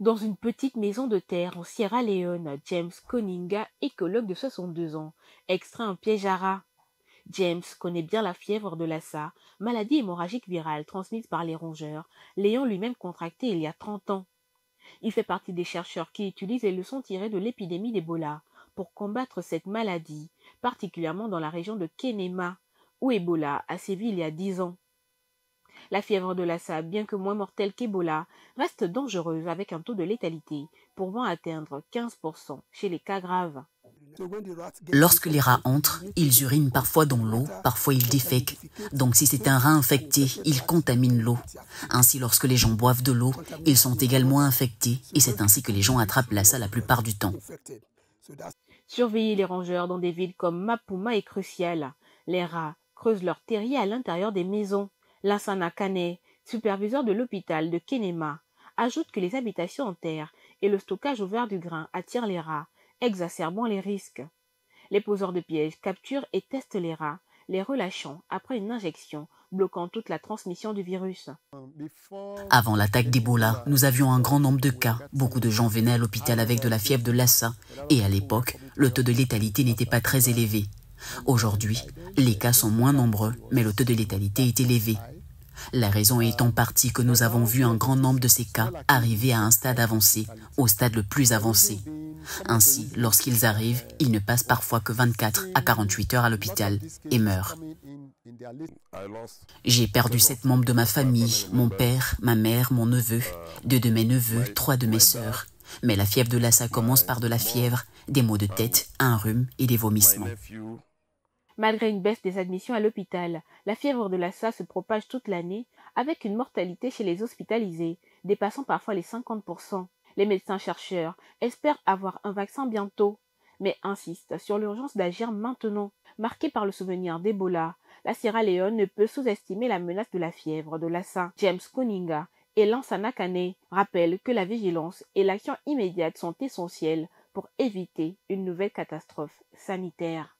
Dans une petite maison de terre en Sierra Leone, James Koninga, écologue de 62 ans, extrait un piège à rats. James connaît bien la fièvre de Lassa, maladie hémorragique virale transmise par les rongeurs, l'ayant lui-même contractée il y a 30 ans. Il fait partie des chercheurs qui utilisent les leçons tirées de l'épidémie d'Ebola pour combattre cette maladie, particulièrement dans la région de Kenema, où Ebola a sévi il y a 10 ans. La fièvre de Lassa, bien que moins mortelle qu'Ebola, reste dangereuse avec un taux de létalité pouvant atteindre 15% chez les cas graves. Lorsque les rats entrent, ils urinent parfois dans l'eau, parfois ils défèquent. Donc si c'est un rat infecté, il contamine l'eau. Ainsi, lorsque les gens boivent de l'eau, ils sont également infectés et c'est ainsi que les gens attrapent Lassa la plupart du temps. Surveiller les rongeurs dans des villes comme Mapuma est crucial. Les rats creusent leurs terriers à l'intérieur des maisons. Lansana Kane, superviseur de l'hôpital de Kenema, ajoute que les habitations en terre et le stockage ouvert du grain attirent les rats, exacerbant les risques. Les poseurs de pièges capturent et testent les rats, les relâchant après une injection, bloquant toute la transmission du virus. Avant l'attaque d'Ebola, nous avions un grand nombre de cas. Beaucoup de gens venaient à l'hôpital avec de la fièvre de Lassa. Et à l'époque, le taux de létalité n'était pas très élevé. Aujourd'hui, les cas sont moins nombreux, mais le taux de létalité est élevé. La raison est en partie que nous avons vu un grand nombre de ces cas arriver à un stade avancé, au stade le plus avancé. Ainsi, lorsqu'ils arrivent, ils ne passent parfois que 24 à 48 heures à l'hôpital et meurent. J'ai perdu 7 membres de ma famille, mon père, ma mère, mon neveu, 2 de mes neveux, 3 de mes sœurs. Mais la fièvre de Lassa commence par de la fièvre, des maux de tête, un rhume et des vomissements. Malgré une baisse des admissions à l'hôpital, la fièvre de Lassa se propage toute l'année avec une mortalité chez les hospitalisés dépassant parfois les 50%. Les médecins-chercheurs espèrent avoir un vaccin bientôt, mais insistent sur l'urgence d'agir maintenant. Marquée par le souvenir d'Ebola, la Sierra Leone ne peut sous-estimer la menace de la fièvre de Lassa. James Koninga et Lansana Kane rappellent que la vigilance et l'action immédiate sont essentielles pour éviter une nouvelle catastrophe sanitaire.